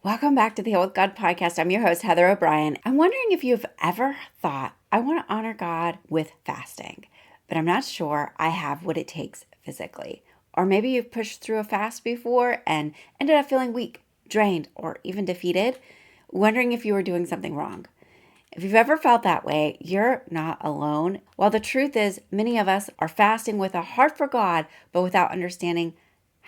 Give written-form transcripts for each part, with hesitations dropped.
Welcome back to the Heal with God podcast. I'm your host, Heather O'Brien. I'm wondering if you've ever thought, I want to honor God with fasting, but I'm not sure I have what it takes physically. Or maybe you've pushed through a fast before and ended up feeling weak, drained, or even defeated, wondering if you were doing something wrong. If you've ever felt that way, you're not alone. While the truth is, many of us are fasting with a heart for God, but without understanding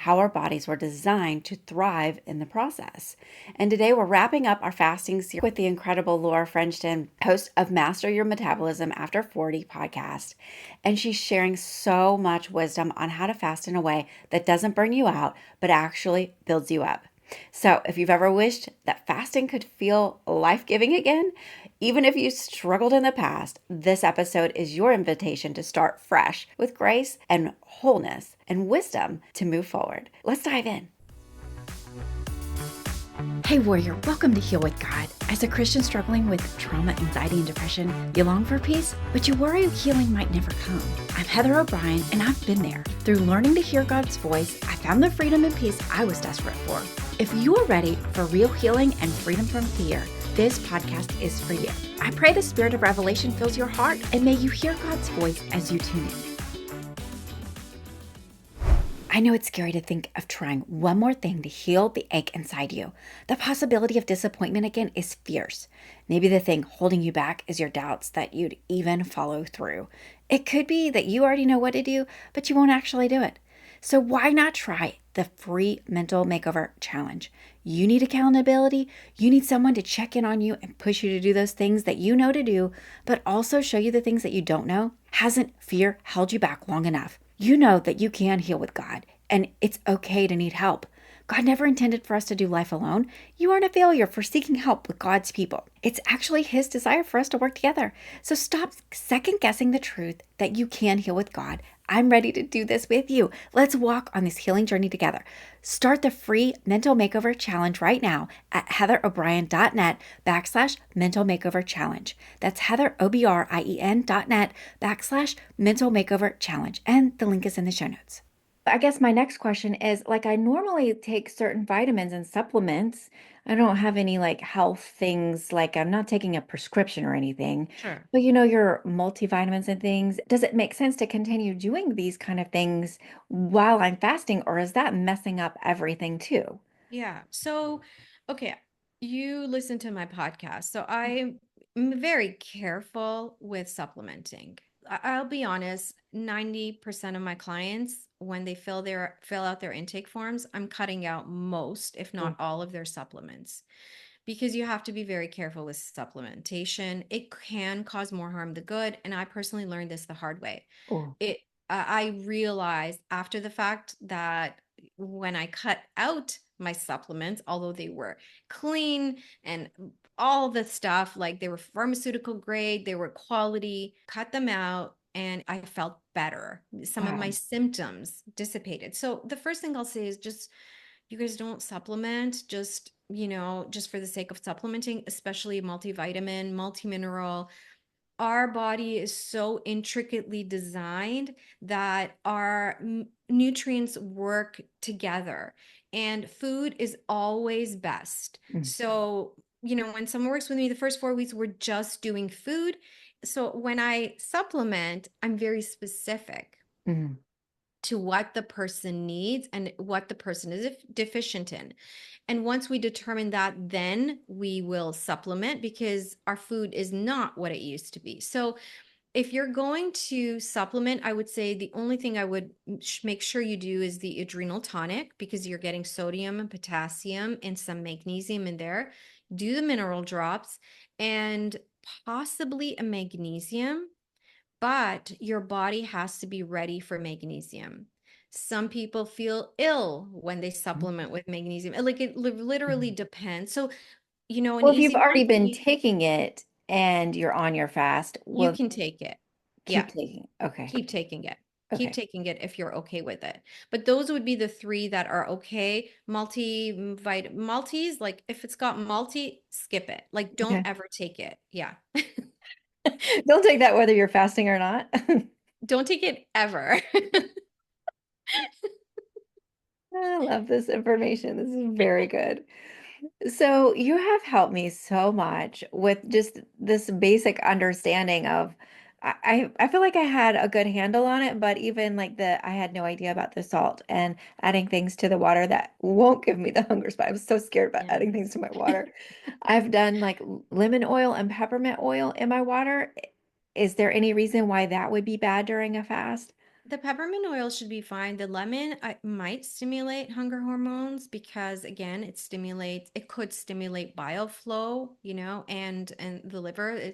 how our bodies were designed to thrive in the process. And today we're wrapping up our fasting series with the incredible Lara Frendjian, host of Master Your Metabolism After 40 podcast. And she's sharing so much wisdom on how to fast in a way that doesn't burn you out, but actually builds you up. So, if you've ever wished that fasting could feel life giving again, even if you struggled in the past, this episode is your invitation to start fresh with grace and wholeness and wisdom to move forward. Let's dive in. Hey, warrior, welcome to Heal with God. As a Christian struggling with trauma, anxiety, and depression, you long for peace, but you worry healing might never come. I'm Heather O'Brien, and I've been there. Through learning to hear God's voice, I found the freedom and peace I was desperate for. If you're ready for real healing and freedom from fear, this podcast is for you. I pray the spirit of revelation fills your heart, and may you hear God's voice as you tune in. I know it's scary to think of trying one more thing to heal the ache inside you. The possibility of disappointment again is fierce. Maybe the thing holding you back is your doubts that you'd even follow through. It could be that you already know what to do, but you won't actually do it. So why not try the free mental makeover challenge? You need accountability. You need someone to check in on you and push you to do those things that you know to do, but also show you the things that you don't know. Hasn't fear held you back long enough? You know that you can heal with God, and it's okay to need help. God never intended for us to do life alone. You aren't a failure for seeking help with God's people. It's actually His desire for us to work together. So stop second guessing the truth that you can heal with God. I'm ready to do this with you. Let's walk on this healing journey together. Start the free mental makeover challenge right now at heatherobrien.net/mental makeover challenge. That's heatherobrien.net/mental makeover challenge. And the link is in the show notes. I guess my next question is I normally take certain vitamins and supplements. I don't have any health things, I'm not taking a prescription or anything. Sure. But your multivitamins and things, does it make sense to continue doing these kind of things while I'm fasting, or is that messing up everything too? Yeah. Okay, you listen to my podcast. So I'm very careful with supplementing. I'll be honest, 90% of my clients, when they fill out their intake forms, I'm cutting out most, if not all of their supplements. Because you have to be very careful with supplementation. It can cause more harm than good. And I personally learned this the hard way. Oh, It I realized after the fact that when I cut out my supplements, although they were clean and all the stuff, like they were pharmaceutical grade, they were quality, cut them out, and I felt better. Some of my wow. symptoms dissipated. So the first thing I'll say is just you guys don't supplement just for the sake of supplementing, especially multivitamin, multimineral. Our body is so intricately designed that our nutrients work together, and food is always best. Mm, So, when someone works with me, the first 4 weeks, we're just doing food. So, when I supplement, I'm very specific mm, to what the person needs and what the person is deficient in. And once we determine that, then we will supplement because our food is not what it used to be. So if you're going to supplement, I would say the only thing I would make sure you do is the adrenal tonic because you're getting sodium and potassium and some magnesium in there. Do the mineral drops and possibly a magnesium, but your body has to be ready for magnesium. Some people feel ill when they mm, supplement with magnesium. It literally mm. depends. So, an Well, if you've easy one already for been me, taking it and you're on your fast, you well, can take it. keep Yeah, taking. Okay. keep taking it. Keep Okay. taking it if you're okay with it. But those would be the three that are okay. Multis, like if it's got multi, skip it. Like don't Okay. ever take it. Yeah. Don't take that whether you're fasting or not. Don't take it ever. I love this information. This is very good. So you have helped me so much with just this basic understanding of I feel like I had a good handle on it, but even like I had no idea about the salt and adding things to the water that won't give me the hunger spot. I was so scared about Yeah. adding things to my water. I've done like lemon oil and peppermint oil in my water. Is there any reason why that would be bad during a fast? The peppermint oil should be fine. The lemon might stimulate hunger hormones because again, it could stimulate bile flow, and the liver,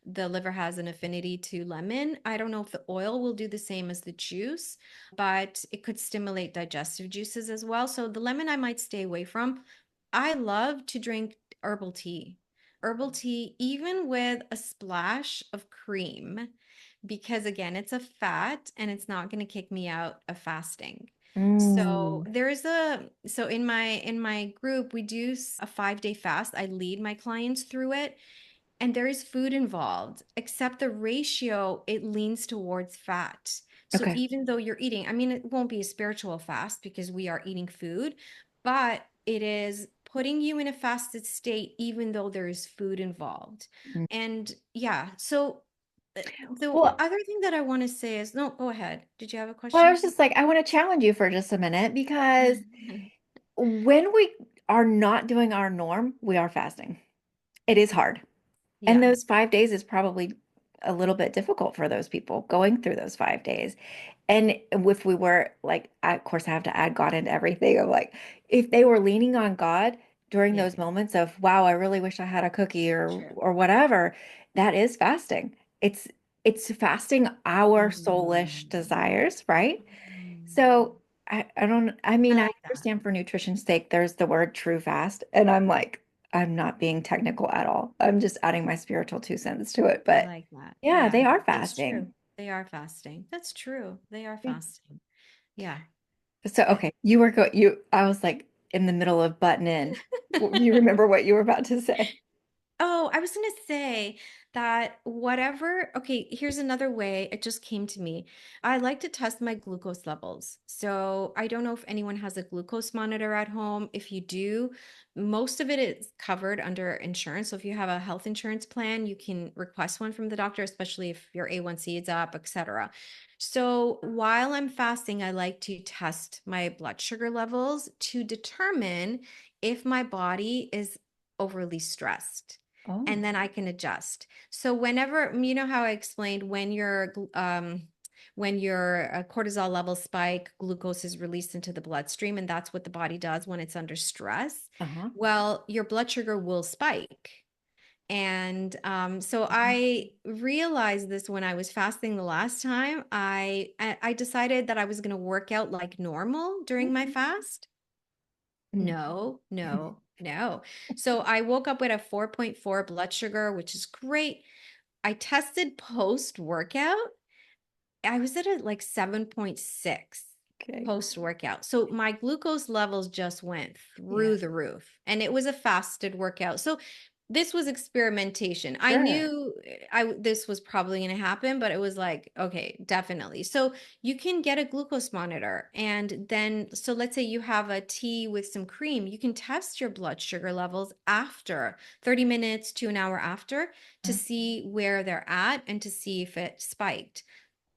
the liver has an affinity to lemon. I don't know if the oil will do the same as the juice, but it could stimulate digestive juices as well. So the lemon I might stay away from. I love to drink herbal tea. Herbal tea, even with a splash of cream because again, it's a fat and it's not going to kick me out of fasting. So Mm. in my group we do a 5-day fast. I lead my clients through it and there is food involved, except the ratio it leans towards fat. So Okay. even though you're eating, I mean it won't be a spiritual fast because we are eating food, but it is putting you in a fasted state even though there is food involved. Mm. And yeah, so the Well, other thing that I want to say is, no, go ahead. Did you have a I was question? just like, I want to challenge you for just a minute because when we are not doing our norm, we are fasting. It is hard. And Yeah, those 5 days is probably a little bit difficult for those people going through those 5 days. And if we were like, of course, I have to add God into everything. I'm like, if they were leaning on God during yeah, those moments of, wow, I really wish I had a cookie true. or whatever, that is fasting. It's it's fasting our soulish Mm, desires, right? mm. So I don't I I mean I like that. understand for nutrition's sake there's the word true fast and I'm like I'm not being technical at all. I'm just adding my spiritual 2 cents to it. I But like that. yeah, Yeah, they are that's true. fasting. They are fasting. That's true. They are fasting. Yeah. So okay, you I was like in the middle of button in. You remember what you were about to say? Oh, I was going to say that whatever, okay, here's another way it just came to me. I like to test my glucose levels. So I don't know if anyone has a glucose monitor at home. If you do, most of it is covered under insurance. So if you have a health insurance plan, you can request one from the doctor, especially if your A1C is up, etc. So while I'm fasting, I like to test my blood sugar levels to determine if my body is overly stressed Oh, and then I can adjust. So whenever, how I explained when your cortisol levels spike, glucose is released into the bloodstream, and that's what the body does when it's under stress. uh-huh. Well, your blood sugar will spike. And so I realized this when I was fasting the last time. I decided that I was going to work out like normal during my fast. No, no, no. So I woke up with a 4.4 blood sugar, which is great. I tested post workout. I was at a like 7.6 Okay. post workout. So my glucose levels just went Yeah, through the roof and it was a fasted workout. So this was experimentation. I sure. knew this was probably going to happen, but it was like, okay, definitely. So you can get a glucose monitor and then so let's say you have a tea with some cream, you can test your blood sugar levels after 30 minutes to an hour after to Uh, see where they're at and to see if it spiked.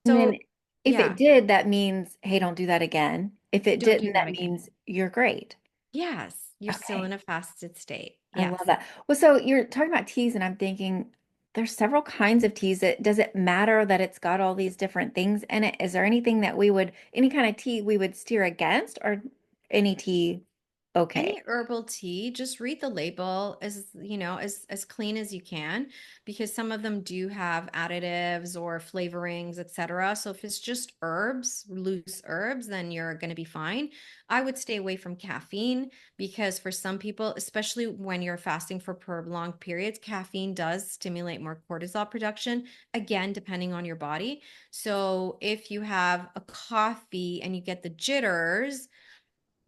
And then So, if it yeah, did, that means, hey, don't do that again. If it don't do didn't, that that again. means you're great. Yes, you're still Okay. in a fasted state. I love Yes. that. Well, so you're talking about teas, and I'm thinking there's several kinds of teas. Does it matter that it's got all these different things in it? Is there anything that any kind of tea we would steer against, or any tea okay? Any herbal tea, just read the label as clean as you can because some of them do have additives or flavorings, etc. So if it's just herbs, loose herbs, then you're going to be fine. I would stay away from caffeine because for some people, especially when you're fasting for prolonged periods, caffeine does stimulate more cortisol production, again, depending on your body. So if you have a coffee and you get the jitters,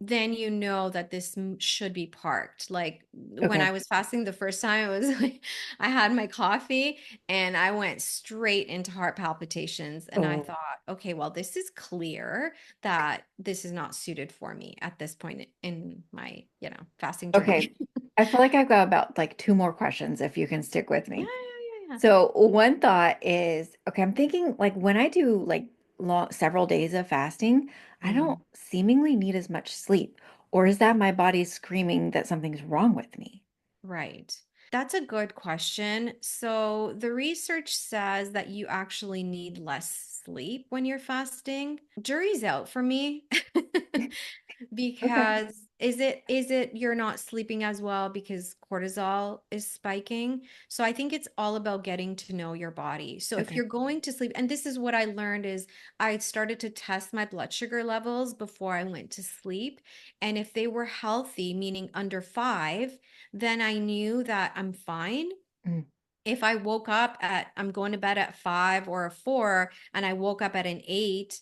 then you know that this should be parked. Like when I Okay. was fasting the first time, it was like I had my coffee and I went straight into heart palpitations. And I Oh, thought, okay, well, this is clear that this is not suited for me at this point in my, fasting okay. journey. I feel like I've got about like two more questions if you can stick with Yeah, me. yeah, So one thought is, okay, I'm thinking like when I do like several days of fasting, yeah, I yeah. don't seemingly need as much sleep. Or is that my body screaming that something's wrong with me? Right. That's a good question. So, the research says that you actually need less sleep when you're fasting. Jury's out for me. Okay. Because is it you're not sleeping as well because cortisol is spiking? So I think it's all about getting to know your body. So if Okay. you're going to sleep, and this is what I learned is I started to test my blood sugar levels before I went to sleep. And if they were healthy, meaning under 5, then I knew that I'm fine. Mm, If I woke up I'm going to bed at 5 or a 4 and I woke up at an 8,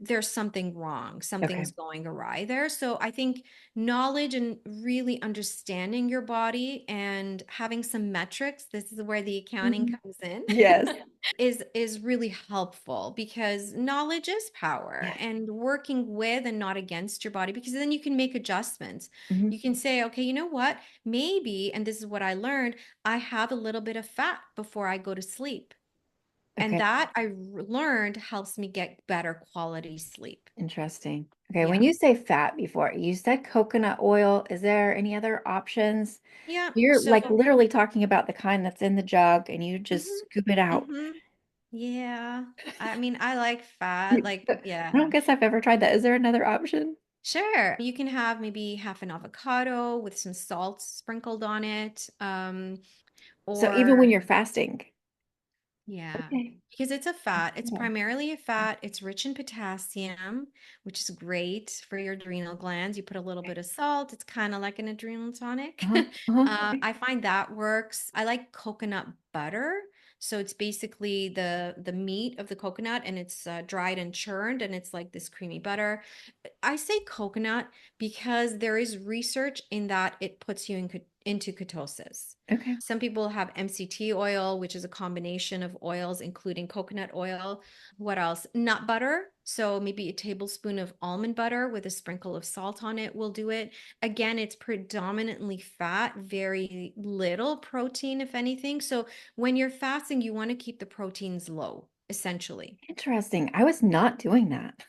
there's something wrong. okay. Something's going awry there. So I think knowledge and really understanding your body and having some metrics, this is where the accounting Mhm. comes in, Yes. is really helpful because knowledge is power Yes. and working with and not against your body, because then you can make adjustments. Mhm. You can say, okay, you know what? Maybe, and this is what I learned, I have a little bit of fat before I go to sleep. And Okay. that learned helps me get better quality sleep. Interesting. Okay. When Yeah. you say fat before, you said coconut oil. Is there any other options? Yeah. You're So, like literally talking about the kind that's in the jug and you just mhm, scoop it out. mhm. Yeah. I mean, I like fat. You- Like, I yeah. don't guess I've ever tried that. Is there another option? Sure. You can have maybe half an avocado with some salt sprinkled on it. So even when Or you're fasting. Yeah, Okay. because it's a fat. It's Yeah. primarily a fat. It's rich in potassium, which is great for your adrenal glands. You put a little Okay. bit of salt. It's kind of like an adrenal tonic. Uh-huh. Uh-huh. Okay. I find that works. I like coconut butter. So it's basically the meat of the coconut, and it's dried and churned, and it's like this creamy butter. I say coconut because there is research in that it puts you into ketosis. Okay. Some people have MCT oil, which is a combination of oils, including coconut oil. What else? Nut butter. So maybe a tablespoon of almond butter with a sprinkle of salt on it will do it. Again, it's predominantly fat, very little protein, if anything. So when you're fasting, you want to keep the proteins low, essentially. Interesting. I was not doing that.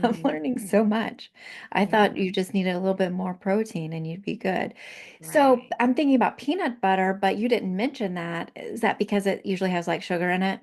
I'm Mm, learning so much. I yeah, thought you just needed a little bit more protein and you'd be good. So right. I'm thinking about peanut butter, but you didn't mention that. Is that because it usually has like sugar in it?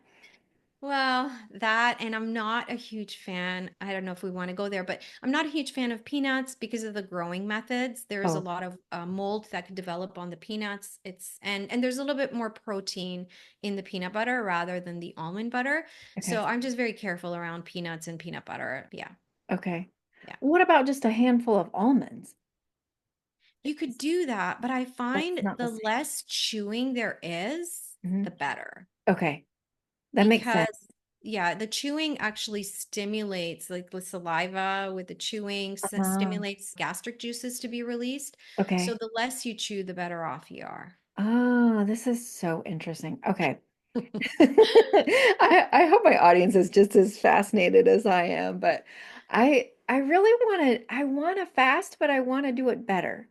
Well, that, and I'm not a huge fan. I don't know if we want to go there, but I'm not a huge fan of peanuts because of the growing methods. There's a Oh, lot of mold that could develop on the peanuts. And there's a little bit more protein in the peanut butter rather than the almond butter. So okay. I'm just very careful around peanuts and peanut butter. Yeah, Okay. yeah. What about just a handful of almonds? You could do that, but I That's find not the the same. less chewing there is, Mhm. the better. Okay. That makes sense. Because yeah, the chewing actually stimulates, like the saliva with the chewing Uh, stimulates gastric juices to be released. So okay. the less you chew, the better off you are. Oh, this is so interesting. Okay. I hope my audience is just as fascinated as I am, but I really want to fast, but I want to do it better.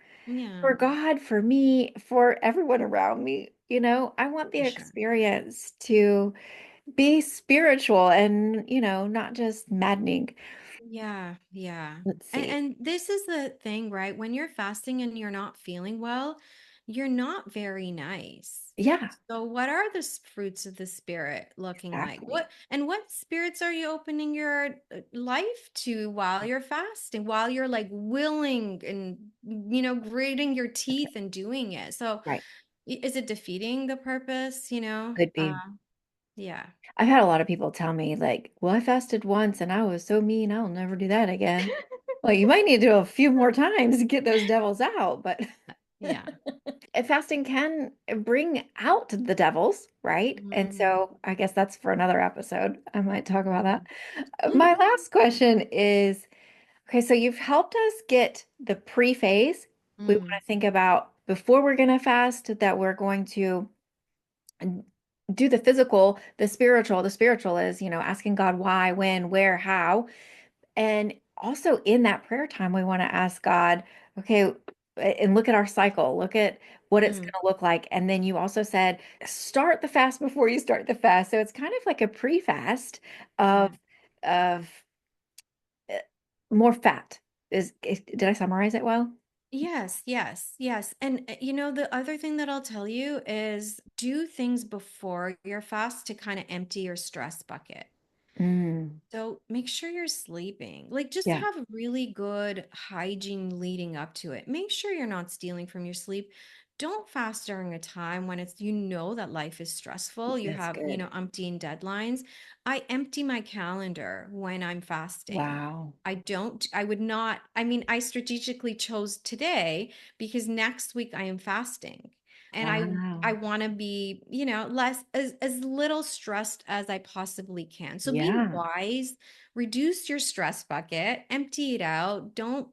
For Yeah, God, for me, for everyone around me, I want the for sure. experience to be spiritual and, not just maddening. Yeah, yeah. Let's And see. and this is the thing, right? When you're fasting and you're not feeling well, you're not very nice. Yeah, So what are the fruits of the spirit looking like? exactly. What spirits are you opening your life to while you're fasting, while you're like willing and gritting your teeth and doing it? So Right. is it defeating the purpose, Could be. Yeah. I've had a lot of people tell me, like, well, I fasted once and I was so mean, I'll never do that again. Well, you might need to do a few more times to get those devils out, but Yeah. fasting can bring out the devils, right? And Mm, so I guess that's for another episode. I might talk about that. mm. My last question is, Okay, so you've helped us get the pre-phase. We want Mm, to think about before we're going to fast that we're going to do the physical, the spiritual. The spiritual is, asking God why, when, where, how. And also in that prayer time, we want to ask God, okay, and look at our cycle, look at what it's going mm, to look like. And then you also said, start the fast before you start the fast. So it's kind of like a pre-fast of yeah. of uh, more fat. Did I summarize it well? Yes, yes, yes. And the other thing that I'll tell you is do things before your fast to kind of empty your stress bucket. Mm, So make sure you're sleeping. Like just yeah, have really good hygiene leading up to it. Make sure you're not stealing from your sleep. Don't fast during a time when it's that life is stressful. You that's have, good. umpteen deadlines. I empty my calendar when I'm fasting. Wow. I would not, I mean, I strategically chose today because next week I am fasting. And I Wow. want to be, less as little stressed as I possibly can. So be Yeah. wise, reduce your stress bucket, empty it out. Don't,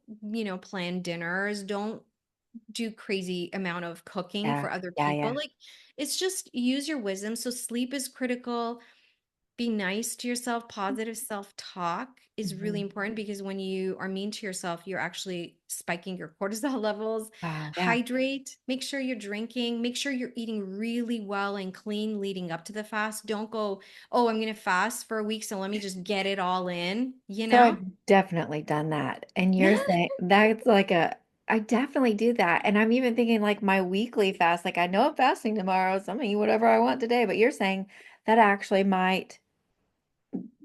plan dinners. Don't do crazy amount of cooking Yeah. for other Yeah. people. Yeah. Like it's just use your wisdom. So sleep is critical. Be nice to yourself. Positive self-talk is really Mhm. important because when you are mean to yourself, you're actually spiking your cortisol levels. Wow. Yeah. Hydrate, make sure you're drinking, make sure you're eating really well and clean leading up to the fast. Don't go, oh, I'm going to fast for a week, so let me just get it all in, you So know? I've definitely done that. And you're saying that's like I definitely do that. And I'm even thinking like my weekly fast, like I know I'm fasting tomorrow, so I'm gonna eat whatever I want today, but you're saying that actually might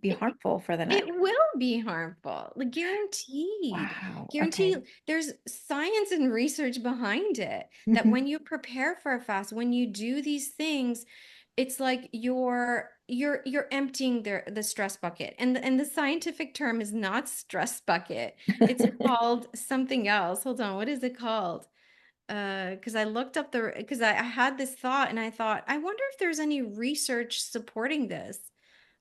be It harmful for the it next. will be harmful, like guaranteed. Wow. Okay. Guaranteed. There's science and research behind it that Mhm. when you prepare for a fast, when you do these things, it's like you're emptying the stress bucket. And the scientific term is not stress bucket. It's called something else. Hold on, what is it called? Because I looked up because I had this thought and I thought, I wonder if there's any research supporting this.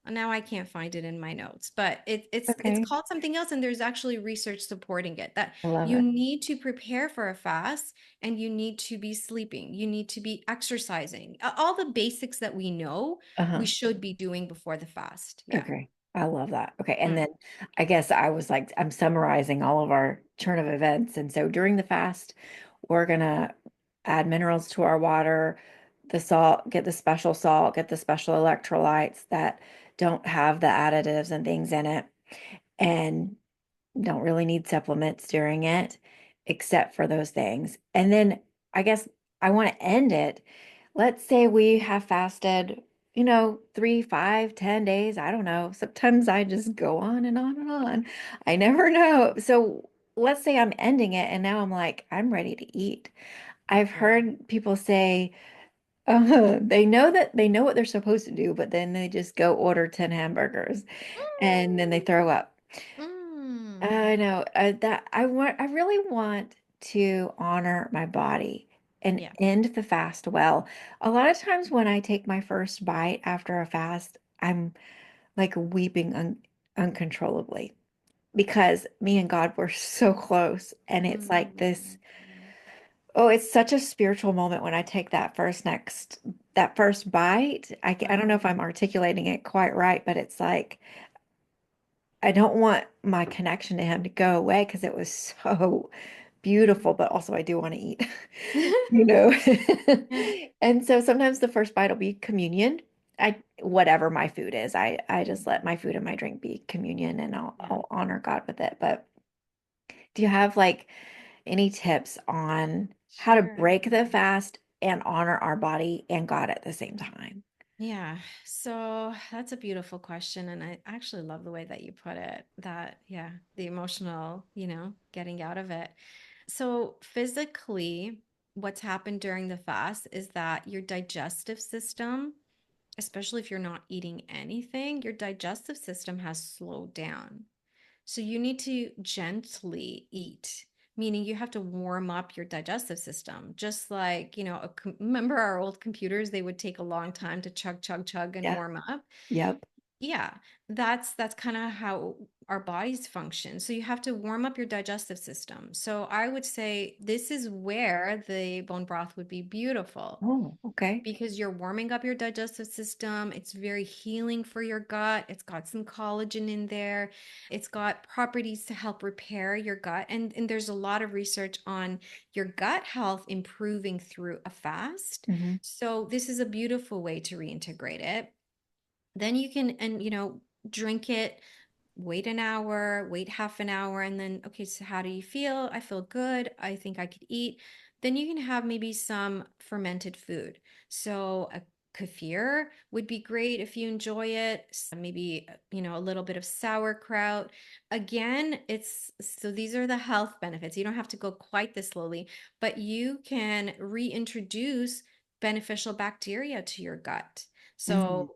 Now I can't find it in my notes, but it's Okay. called something else, and there's actually research supporting it that I love you it. need to prepare for a fast and you need to be sleeping, you need to be exercising. All the basics that we know we Uh-huh. should be doing before the fast. Yeah. Okay. I love that. Okay. And Mm, then I guess I was like, I'm summarizing all of our turn of events. And so during the fast, we're gonna add minerals to our water, the salt, get the special salt, get the special electrolytes that don't have the additives and things in it, and don't really need supplements during it, except for those things. And then I guess I want to end it. Let's say we have fasted, 3, 5, 10 days. I don't know. Sometimes I just go on and on and on. I never know. So let's say I'm ending it and now I'm like, I'm ready to eat. I've yeah. heard people say, they know what they're supposed to do, but then they just go order 10 hamburgers and then they throw up. Mm, I know that I really want to honor my body and yeah. end the fast well. A lot of times when I take my first bite after a fast, I'm like weeping uncontrollably because me and God were so close. And it's like this, Mm, oh, it's such a spiritual moment when I take that first bite. I don't know if mm, I'm articulating it quite right, but it's like I don't want my connection to him to go away because it was so beautiful, but also I do want to eat, you know. yeah. And so sometimes the first bite will be communion. Whatever my food is, I just let my food and my drink be communion and Yeah. I'll honor God with it. But do you have like any tips on how to Sure. break the fast and honor our body and God at the same time? Yeah, so that's a beautiful question. And I actually love the way that you put it, that, yeah, the emotional, getting out of it. So, physically, what's happened during the fast is that your digestive system, especially if you're not eating anything, your digestive system has slowed down. So you need to gently eat, meaning you have to warm up your digestive system. Just like, remember our old computers, they would take a long time to chug, chug, chug and Yeah. warm up. Yep. Yeah, that's kind of how our bodies function. So you have to warm up your digestive system. So I would say this is where the bone broth would be beautiful Oh, okay. because you're warming up your digestive system. It's very healing for your gut. It's got some collagen in there. It's got properties to help repair your gut. And there's a lot of research on your gut health improving through a fast. Hmm. So this is a beautiful way to reintegrate it. Then you can, and drink it, wait an hour, wait half an hour, and then, okay, so how do you feel? I feel good. I think I could eat. Then you can have maybe some fermented food. So a kefir would be great if you enjoy it. Maybe, a little bit of sauerkraut. Again, so these are the health benefits. You don't have to go quite this slowly, but you can reintroduce beneficial bacteria to your gut. Mm. So,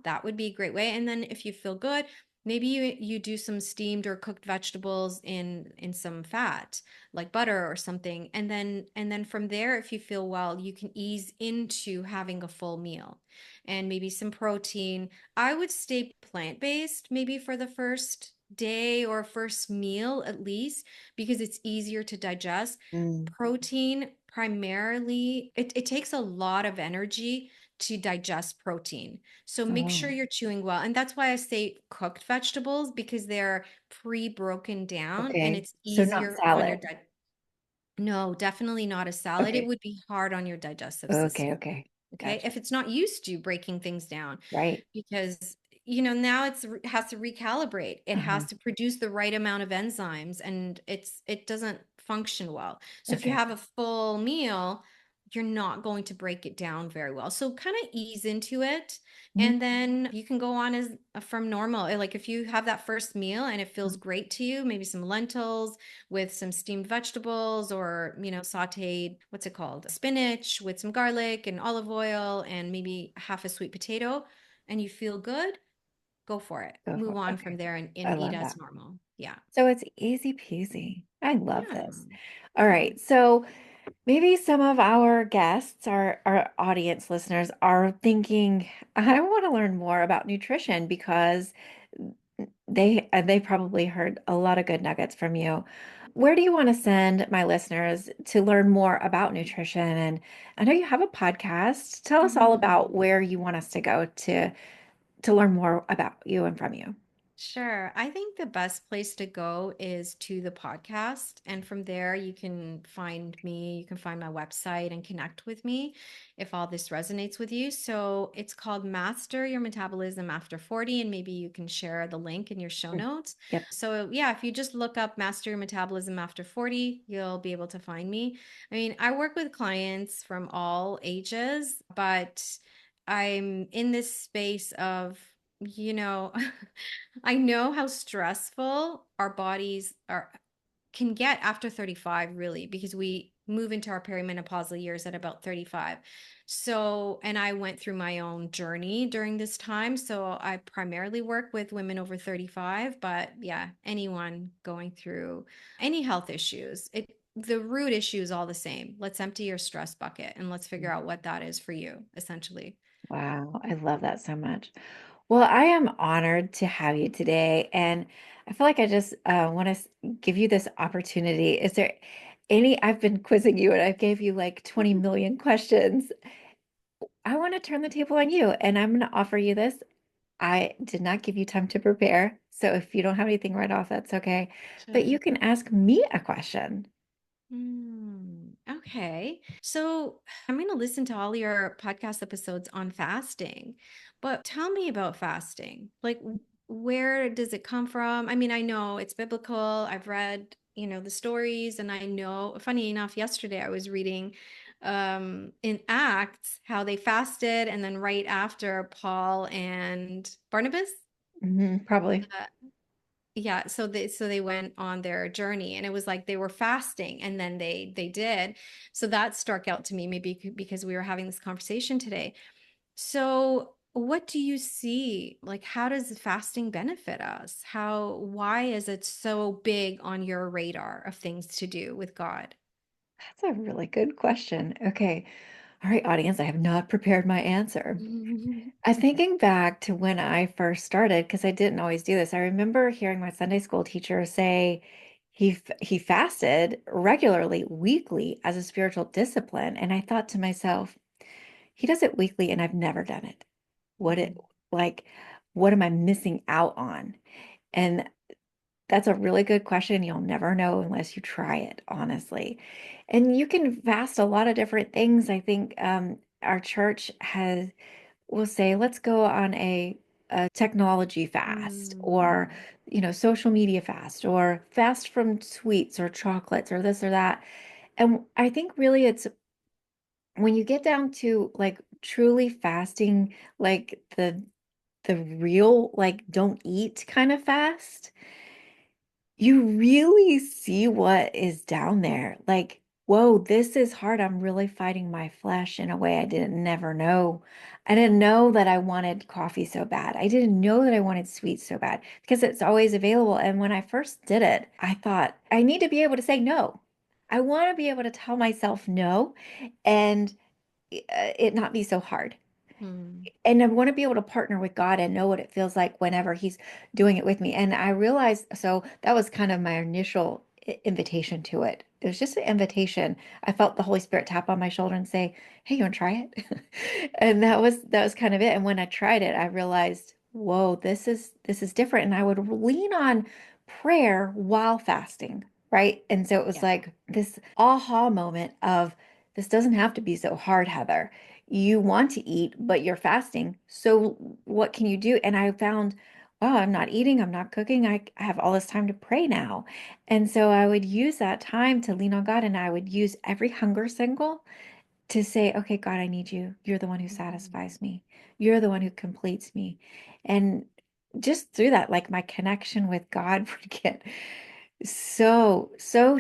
that would be a great way. And then if you feel good, maybe you do some steamed or cooked vegetables in some fat, like butter or something. And then from there, if you feel well, you can ease into having a full meal and maybe some protein. I would stay plant-based maybe for the first day or first meal at least, because it's easier to digest. Mm. Protein primarily, it takes a lot of energy to digest protein. So make sure Oh, you're chewing well. And that's why I say cooked vegetables, because they're pre-broken down and okay. it's So not easier on your salad. diet. No, definitely not a salad. It Okay. would be hard on your digestive Okay. system. Okay. Okay. Gotcha. If it's not used to breaking things down, Right. because now has to recalibrate. It Uh-huh. has to produce the right amount of enzymes, and it doesn't function well. So if you Okay. have a full meal, you're not going to break it down very well. So kind of ease into it, Mhm. and then you can go on as from normal. Like if you have that first meal and it feels great to you, maybe some lentils with some steamed vegetables, or sauteed, what's it called, spinach with some garlic and olive oil and maybe half a sweet potato, and you feel good, go for it. Go for Move it. on from Okay. there and I eat love as that. normal. Yeah. So it's easy peasy. I love Yeah. this. All Yeah. right. So maybe some of our guests, our audience listeners, are thinking, I want to learn more about nutrition because they probably heard a lot of good nuggets from you. Where do you want to send my listeners to learn more about nutrition? And I know you have a podcast. Tell us all about Mhm. where you want us to go to learn more about you and from you. Sure. I think the best place to go is to the podcast. And from there, you can find me, you can find my website and connect with me if all this resonates with you. So it's called Master Your Metabolism After 40. And maybe you can share the link in your show Mm. notes. Yep. So, yeah, if you just look up Master Your Metabolism After 40, you'll be able to find me. I mean, I work with clients from all ages, but I'm in this space of, you know, I know how stressful our bodies are can get after 35, really, because we move into our perimenopausal years at about 35. So, and I went through my own journey during this time. So I primarily work with women over 35, but yeah, anyone going through any health issues, the root issue is all the same. Let's empty your stress bucket and let's figure out what that is for you, essentially. Wow, I love that so much. Well, I am honored to have you today, and I feel like I just want to give you this opportunity. Is there I've been quizzing you and I gave you like 20 million questions. I want to turn the table on you, and I'm going to offer you this. I did not give you time to prepare, so if you don't have anything right off, that's okay. But Sure. you can ask me a question. Okay. So I'm going to listen to all your podcast episodes on fasting, but tell me about fasting. Like, where does it come from? I mean, I know it's biblical. I've read, the stories, and I know, funny enough, yesterday I was reading in Acts how they fasted, and then right after Paul and Barnabas. Probably. Yeah, so they went on their journey, and it was like they were fasting, and then they did. So that struck out to me, maybe because we were having this conversation today. So what do you see? Like, how does fasting benefit us? Why is it so big on your radar of things to do with God? That's a really good question. Okay. All right, audience, I have not prepared my answer. I'm thinking back to when I first started, because I didn't always do this. I remember hearing my Sunday school teacher say he fasted regularly, weekly, as a spiritual discipline. And I thought to myself, he does it weekly and I've never done it. What it Mm, like, what am I missing out on? And that's a really good question. You'll never know unless you try it, honestly. And you can fast a lot of different things. I think our church will say, let's go on a technology fast, or mm, social media fast, or fast from sweets or chocolates or this or that. And I think really it's when you get down to like truly fasting, like the real like don't eat kind of fast, you really see what is down there. Like, whoa, this is hard. I'm really fighting my flesh in a way I didn't never know. I didn't know that I wanted coffee so bad. I didn't know that I wanted sweets so bad because it's always available. And when I first did it, I thought, I need to be able to say no. I want to be able to tell myself no and it not be so hard. mm, And I want to be able to partner with God and know what it feels like whenever He's doing it with me. And I realized, so that was kind of my initial invitation to it. It was just an invitation. I felt the Holy Spirit tap on my shoulder and say, "Hey, you want to try it?" And that was kind of it. And when I tried it, I realized, whoa, this is different. And I would lean on prayer while fasting, right? And so it was yeah. like this aha moment of this doesn't have to be so hard, Heather. You want to eat, but you're fasting. So what can you do? And I found, wow, I'm not eating, I'm not cooking. I have all this time to pray now. And so I would use that time to lean on God, and I would use every hunger signal to say, okay, God, I need you. You're the one who Mm, satisfies me. You're the one who completes me. And just through that, like my connection with God would get so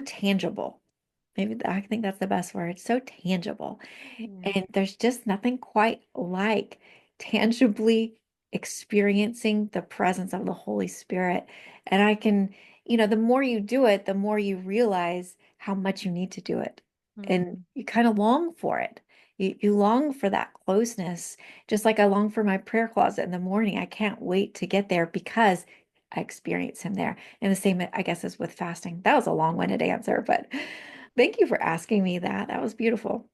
tangible. Maybe I think that's the best word. So tangible. yeah. And there's just nothing quite like tangibly experiencing the presence of the Holy Spirit. And the more you do it, the more you realize how much you need to do it. And Mm, you kind of long for it. You long for that closeness, just like I long for my prayer closet in the morning. I can't wait to get there because I experience Him there. And the same, I guess, is with fasting. That was a long-winded answer, but thank you for asking me that. That was beautiful.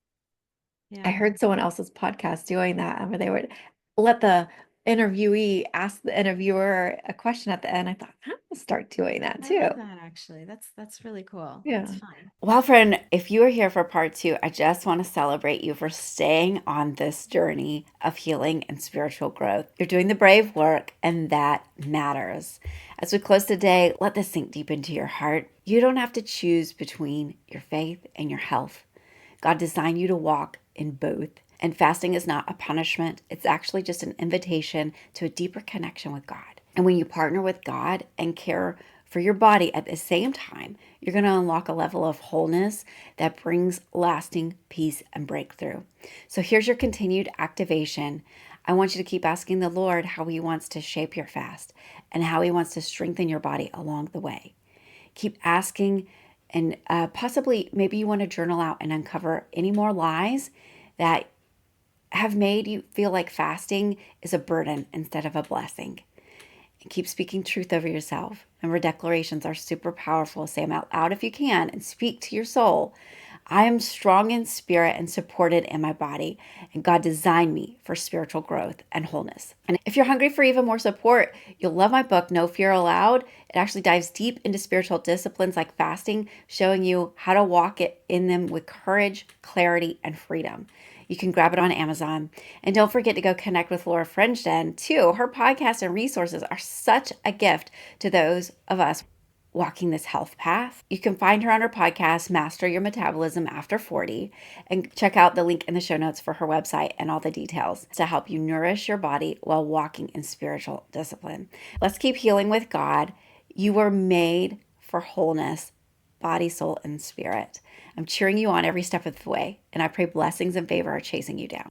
I yeah. heard someone else's podcast doing that, where they would let the interviewee ask the interviewer a question at the end. I thought, I'm gonna start doing that I too. love that actually. That's really cool. That's Yeah. fun. Well, friend, if you are here for part two, I just want to celebrate you for staying on this journey of healing and spiritual growth. You're doing the brave work, and that matters. As we close today, let this sink deep into your heart. You don't have to choose between your faith and your health. God designed you to walk in both. And fasting is not a punishment, it's actually just an invitation to a deeper connection with God. And when you partner with God and care for your body at the same time, you're going to unlock a level of wholeness that brings lasting peace and breakthrough. So here's your continued activation. I want you to keep asking the Lord how He wants to shape your fast and how He wants to strengthen your body along the way. Keep asking, and possibly maybe you want to journal out and uncover any more lies that have made you feel like fasting is a burden instead of a blessing. And keep speaking truth over yourself. Remember, declarations are super powerful. Say them out loud if you can and speak to your soul. I am strong in spirit and supported in my body, and God designed me for spiritual growth and wholeness. And if you're hungry for even more support, you'll love my book, No Fear Allowed. It actually dives deep into spiritual disciplines like fasting, showing you how to walk it in them with courage, clarity, and freedom. You can grab it on Amazon. And don't forget to go connect with Lara Frendjian too. Her podcast and resources are such a gift to those of us walking this health path. You can find her on her podcast, Master Your Metabolism After 40, and check out the link in the show notes for her website and all the details to help you nourish your body while walking in spiritual discipline. Let's keep healing with God. You were made for wholeness, body, soul, and spirit. I'm cheering you on every step of the way, and I pray blessings and favor are chasing you down.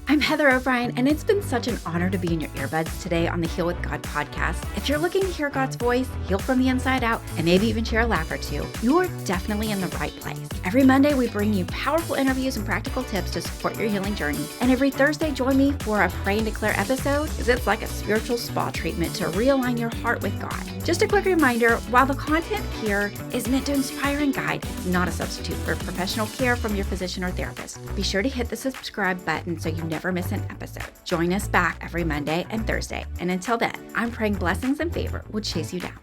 I'm Heather O'Brien, and it's been such an honor to be in your earbuds today on the Heal with God podcast. If you're looking to hear God's voice, heal from the inside out, and maybe even share a laugh or two, you're definitely in the right place. Every Monday, we bring you powerful interviews and practical tips to support your healing journey. And every Thursday, join me for a Pray and Declare episode, because it's like a spiritual spa treatment to realign your heart with God. Just a quick reminder, while the content here is meant to inspire and guide, it's not a substitute for professional care from your physician or therapist. Be sure to hit the subscribe button so you never miss an episode. Join us back every Monday and Thursday. And until then, I'm praying blessings and favor will chase you down.